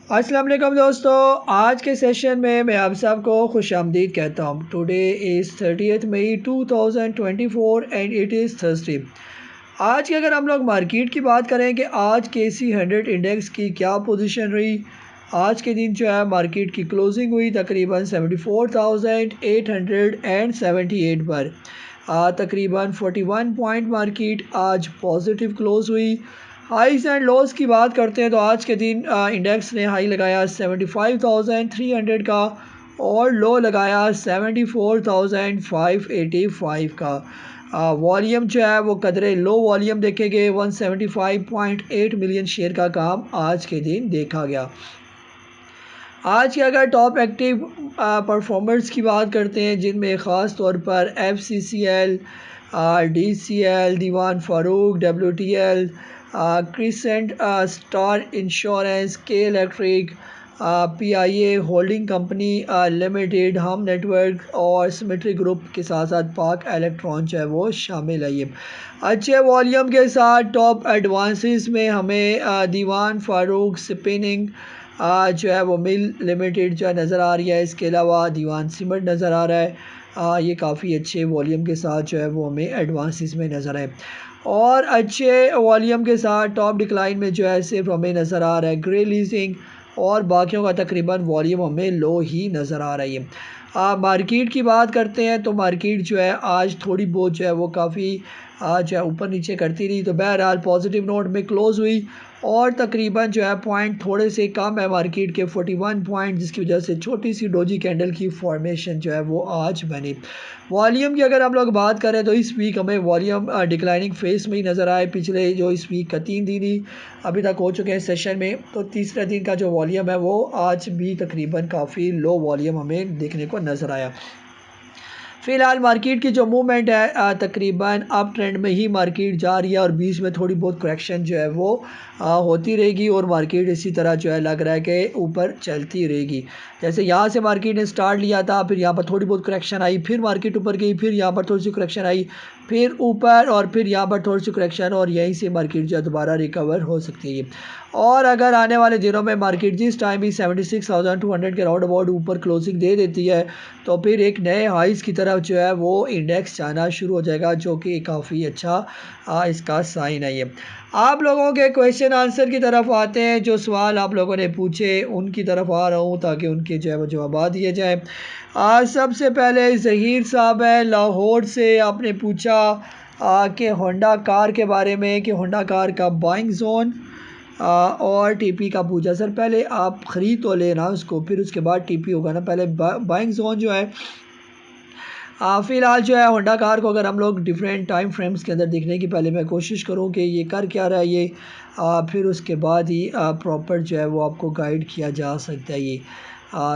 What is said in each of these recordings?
अस्सलाम वालेकुम दोस्तों, आज के सेशन में मैं आप सबको खुशामदीद कहता हूँ। Today is 30 May 2024 and it is Thursday. आज की अगर हम लोग मार्केट की बात करें कि आज KC 100 इंडेक्स की क्या पोजीशन रही। आज के दिन जो है मार्केट की क्लोजिंग हुई तकरीबन 74,878 पर। तकरीबन 41 पॉइंट मार्केट आज पॉजिटिव क्लोज हुई। हाइज एंड लोज की बात करते हैं तो आज के दिन इंडेक्स ने हाई लगाया 75,300 का और लो लगाया 74,585 का। वॉल्यूम जो है वो कदरे लो वॉल्यूम देखे गए। 175.8 मिलियन शेयर का काम आज के दिन देखा गया। आज के अगर टॉप एक्टिव परफॉर्मर्स की बात करते हैं जिनमें ख़ास तौर पर FCCL, DCL, Dewan Farooq, WTL, Crescent, Star Insurance, K Electric, PIA Holding Company Limited, Hum Network और सिमेट्री ग्रुप के साथ साथ पाक इलेक्ट्रॉन जो है वो शामिल है। ये अच्छे वॉल्यूम के साथ टॉप एडवांसेस में हमें दीवान फारूक स्पिनिंग जो है वो मिल लिमिटेड जो है नज़र आ रही है। इसके अलावा दीवान सीमेंट नज़र आ रहा है। ये काफ़ी अच्छे वॉल्यूम के साथ जो है वो हमें एडवांसेस में नज़र है। और अच्छे वॉल्यूम के साथ टॉप डिक्लाइन में जो है सिर्फ हमें नज़र आ रहा है ग्रे लीजिंग और बाकियों का तकरीबन वॉल्यूम हमें लो ही नज़र आ रही है। मार्केट की बात करते हैं तो मार्केट जो है आज थोड़ी बहुत जो है वो काफ़ी जो है ऊपर नीचे करती रही, तो बहरहाल पॉजिटिव नोट में क्लोज़ हुई और तकरीबन जो है पॉइंट थोड़े से कम है मार्केट के 41 पॉइंट, जिसकी वजह से छोटी सी डोजी कैंडल की फॉर्मेशन जो है वो आज बनी। वॉल्यूम की अगर हम लोग बात करें तो इस वीक हमें वॉल्यूम डिक्लाइनिंग फेस में ही नज़र आए। पिछले जो इस वीक का 3 दिन ही अभी तक हो चुके हैं सेशन में, तो तीसरे दिन का जो वॉल्यूम है वो आज भी तकरीबन काफ़ी लो वॉल्यूम हमें देखने को नज़र आया। फ़िलहाल मार्केट की जो मूवमेंट है तकरीबन अप ट्रेंड में ही मार्केट जा रही है और बीच में थोड़ी बहुत करेक्शन जो है वो होती रहेगी और मार्केट इसी तरह जो है लग रहा है कि ऊपर चलती रहेगी। जैसे यहाँ से मार्केट ने स्टार्ट लिया था, फिर यहाँ पर थोड़ी बहुत करेक्शन आई, फिर मार्केट ऊपर गई, फिर यहाँ पर थोड़ी सी करेक्शन आई, फिर ऊपर और फिर यहाँ पर थोड़ी सी करेक्शन, और यहीं से मार्केट जो है दोबारा रिकवर हो सकती है। और अगर आने वाले दिनों में मार्केट जिस टाइम भी 76,200 के राउंड अबाउट ऊपर क्लोजिंग दे देती है तो फिर एक नए हाइस की तरफ जो है वो इंडेक्स जाना शुरू हो जाएगा, जो कि काफ़ी अच्छा इसका साइन है। ये आप लोगों के क्वेश्चन आंसर की तरफ आते हैं। जो सवाल आप लोगों ने पूछे उनकी तरफ आ रहा हूँ ताकि उनके जो है वो जवाब दिए जाए। सबसे पहले ज़हीर साहब है लाहौर से, आपने पूछा कि होंडा कार के बारे में कि होंडा कार का बाइंग जोन और टीपी का पूछा। सर पहले आप ख़रीद तो लेना उसको, फिर उसके बाद टीपी होगा ना। पहले बाइंग जोन जो है फ़िलहाल जो है होंडा कार को अगर हम लोग डिफरेंट टाइम फ्रेम्स के अंदर देखने की पहले मैं कोशिश करूँ कि ये कर क्या रहा है ये, फिर उसके बाद ही प्रॉपर जो है वो आपको गाइड किया जा सकता है। ये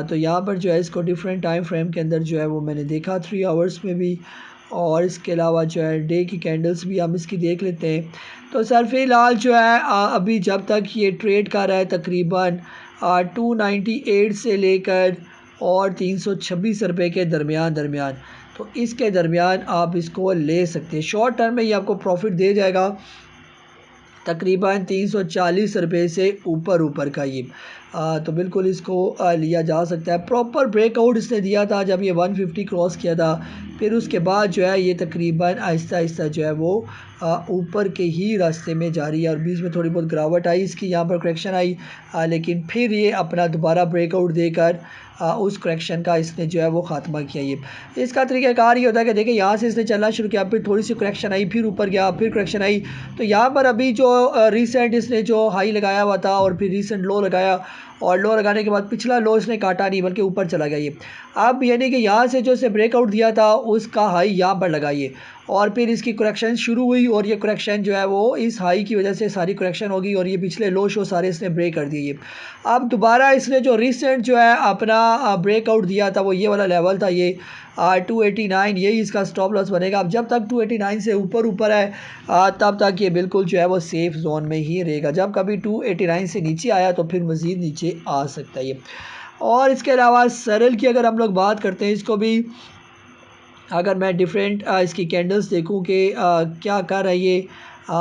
तो यहाँ पर जो है इसको डिफरेंट टाइम फ्रेम के अंदर जो है वो मैंने देखा 3 आवर्स में भी, और इसके अलावा जो है डे की कैंडल्स भी हम इसकी देख लेते हैं। तो सर फ़िलहाल जो है अभी जब तक ये ट्रेड कर रहा है तकरीबन 298 से लेकर और 326 रुपये के दरमियान, तो इसके दरमियान आप इसको ले सकते हैं। शॉर्ट टर्म में ये आपको प्रॉफिट दे जाएगा तकरीबन 340 रुपये से ऊपर का ये। तो बिल्कुल इसको लिया जा सकता है। प्रॉपर ब्रेकआउट इसने दिया था जब ये 150 क्रॉस किया था, फिर उसके बाद जो है ये तकरीबन आहिस्ता आहिस्ता जो है वो ऊपर के ही रास्ते में जा रही है, और बीच में थोड़ी बहुत गिरावट आई इसकी, यहाँ पर करेक्शन आई, लेकिन फिर ये अपना दोबारा ब्रेकआउट देकर उस करेक्शन का इसने जो है वो ख़ात्मा किया। ये इसका तरीक़ाकार ये होता है कि देखिए यहाँ से इसने चलना शुरू किया, फिर थोड़ी सी करेक्शन आई, फिर ऊपर गया, फिर करेक्शन आई, तो यहाँ पर अभी जो रिसेंट इसने जो हाई लगाया हुआ था और फिर रिसेंट लो लगाया, और लो लगाने के बाद पिछला लो इसने काटा नहीं बल्कि ऊपर चला गया ये। अब यानी कि यहाँ से जो इसने ब्रेकआउट दिया था उसका हाई यहाँ पर लगाइए, और फिर इसकी करेक्शन शुरू हुई, और ये करेक्शन जो है वो इस हाई की वजह से सारी करेक्शन होगी, और ये पिछले लो शो सारे इसने ब्रेक कर दिए। अब दोबारा इसने जो रिसेंट जो है अपना ब्रेकआउट दिया था वो ये वाला लेवल था, ये 289, यही इसका स्टॉप लॉस बनेगा। अब जब तक 289 से ऊपर है तब तक ये बिल्कुल जो है वो सेफ़ जोन में ही रहेगा। जब कभी 289 से नीचे आया तो फिर मज़ीद नीचे आ सकता है ये। और इसके अलावा सरल की अगर हम लोग बात करते हैं, इसको भी अगर मैं डिफरेंट इसकी कैंडल्स देखूं कि क्या कर रही है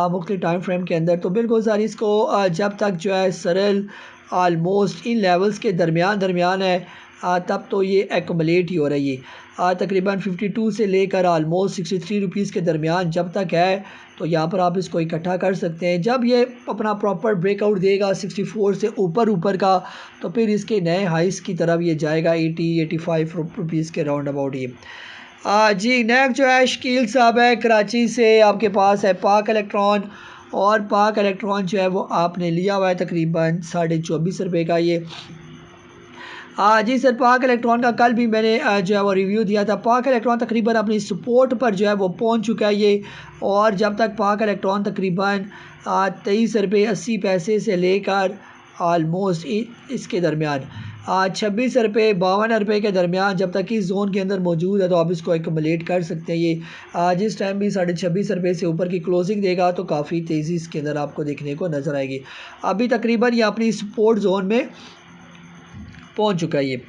मुख्तलिफ टाइम फ्रेम के अंदर, तो बिल्कुल सारी इसको जब तक जो है सरल आलमोस्ट इन लेवल्स के दरमियान है तब तो ये एक्यूमुलेट ही हो रही है। तकरीबन 52 से लेकर आलमोस्ट 63 रुपीज़ के दरमियान जब तक है, तो यहाँ पर आप इसको इकट्ठा कर सकते हैं। जब ये अपना प्रॉपर ब्रेकआउट देगा 64 से ऊपर का, तो फिर इसके नए हाइस की तरफ ये जाएगा 80-85 रुपीज़ के राउंड अबाउट ये। जी नेक्स्ट जो है शकील साहब है कराची से, आपके पास है पाक इलेक्ट्रॉन, और पाक इलेक्ट्रॉन जो है वो आपने लिया हुआ है तकरीबन 24.5 रुपये का ये। जी सर, पाक इलेक्ट्रॉन का कल भी मैंने जो है वो रिव्यू दिया था। पाक इलेक्ट्रॉन तकरीबन अपनी सपोर्ट पर जो है वो पहुंच चुका है ये, और जब तक पाक इलेक्ट्रॉन तकरीबन 23.80 रुपये से लेकर आलमोस्ट इसके दरमियान 26 रुपये 52 रुपये के दरमियान जब तक इस जोन के अंदर मौजूद है, तो आप इसको एकमुलेट कर सकते हैं। ये जिस टाइम भी 26.5 रुपये से ऊपर की क्लोजिंग देगा तो काफ़ी तेज़ी इसके अंदर आपको देखने को नज़र आएगी। अभी तकरीबन ये अपनी सपोर्ट जोन में पहुंच चुका है ये।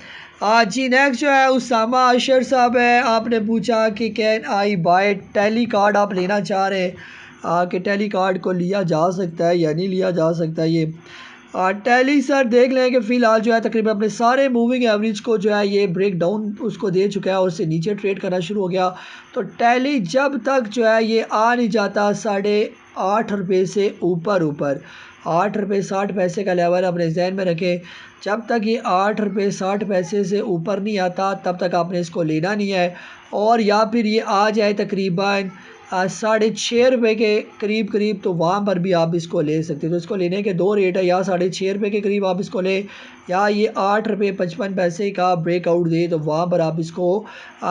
जी नेक्स्ट जो है उसामा अशर साहब है, आपने पूछा कि can I buy Tally card, आप लेना चाह रहे हैं कि टैली कार्ड को लिया जा सकता है या नहीं लिया जा सकता। ये टैली सर देख लें कि फ़िलहाल जो है तकरीबन अपने सारे मूविंग एवरेज को जो है ये ब्रेक डाउन उसको दे चुका है और उससे नीचे ट्रेड करना शुरू हो गया। तो टैली जब तक जो है ये आ नहीं जाता 8.5 रुपये से ऊपर 8 रुपये 60 पैसे का लेवल अपने जहन में रखें। जब तक ये 8 रुपये 60 पैसे से ऊपर नहीं आता तब तक आपने इसको लेना नहीं है, और या फिर ये आ जाए तकरीबन 6.5 रुपये के करीब तो वहाँ पर भी आप इसको ले सकते हैं। तो इसको लेने के दो रेट है, या 6.5 रुपये के करीब आप इसको लें, या ये 8 रुपये 55 पैसे का ब्रेकआउट दे तो वहाँ पर आप इसको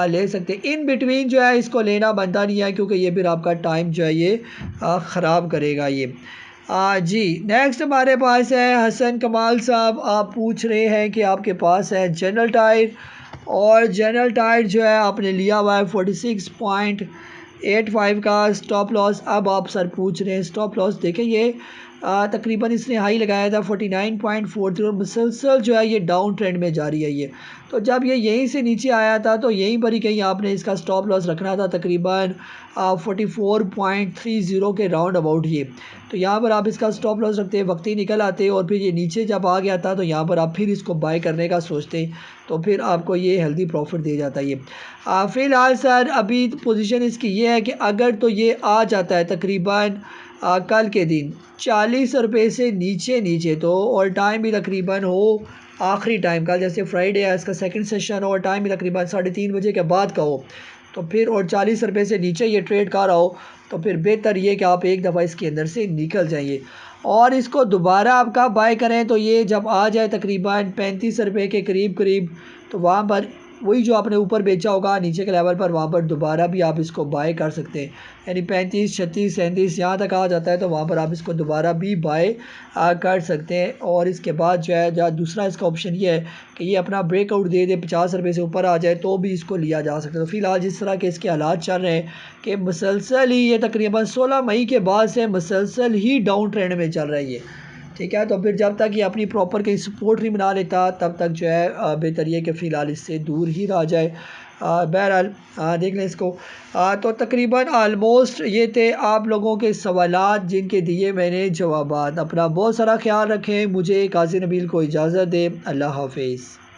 ले सकते हैं। इन बिटवीन जो है इसको लेना बनता नहीं है, क्योंकि ये फिर आपका टाइम जो है ये ख़राब करेगा ये। जी नेक्स्ट हमारे पास है हसन कमाल साहब, आप पूछ रहे हैं कि आपके पास है जनरल टायर, और जनरल टायर जो है आपने लिया हुआ है 46.85 का स्टॉप लॉस। अब आप सर पूछ रहे हैं स्टॉप लॉस देखें, ये तकरीबन इसने हाई लगाया था 49.43 और मुसलसल जो है ये डाउन ट्रेंड में जारी है ये। तो जब ये यहीं से नीचे आया था तो यहीं पर ही कहीं आपने इसका स्टॉप लॉस रखना था तकरीबन 44.30 के राउंड अबाउट ये। तो यहाँ पर आप इसका स्टॉप लॉस रखते वक्त ही निकल आते, और फिर ये नीचे जब आ गया था तो यहाँ पर आप फिर इसको बाय करने का सोचते, तो फिर आपको ये हेल्दी प्रॉफिट दे जाता है ये। फ़िलहाल सर अभी पोजीशन इसकी ये है कि अगर तो ये आ जाता है तकरीबन कल के दिन 40 रुपये से नीचे तो और टाइम भी तकरीबन हो आखिरी टाइम का, जैसे फ्राइडे है इसका सेकंड सेशन और टाइम भी तकरीबन 3:30 बजे के बाद का हो, तो फिर और 40 रुपये से नीचे ये ट्रेड कर रहा हो, तो फिर बेहतर ये कि आप एक दफ़ा इसके अंदर से निकल जाइए। और इसको दोबारा आप कब बाय करें, तो ये जब आ जाए तकरीबन 35 रुपये के करीब, तो वहाँ पर वही जो आपने ऊपर बेचा होगा नीचे के लेवल पर, वहाँ पर दोबारा भी आप इसको बाय कर सकते हैं। यानी 35 36 37 यहाँ तक आ जाता है, तो वहाँ पर आप इसको दोबारा भी बाय कर सकते हैं। और इसके बाद जो है जहाँ दूसरा इसका ऑप्शन ये है कि ये अपना ब्रेकआउट दे दे 50 रुपये से ऊपर आ जाए तो भी इसको लिया जा सकता है। तो फ़िलहाल जिस तरह के इसके हालात चल रहे हैं कि मुसलसल ही ये तकरीबन 16 मई के बाद से मुसलसल ही डाउन ट्रेंड में चल रही है, ठीक है। तो फिर जब तक ये अपनी प्रॉपर कहीं सपोर्ट नहीं बना लेता तब तक जो है बेहतर ये कि फ़िलहाल इससे दूर ही रह जाए। बहरहाल देख लें इसको। तो तकरीबन आलमोस्ट ये थे आप लोगों के सवालात जिनके दिए मैंने जवाबात। अपना बहुत सारा ख्याल रखें, मुझे काजी नबील को इजाज़त दें। अल्लाह हाफिज़।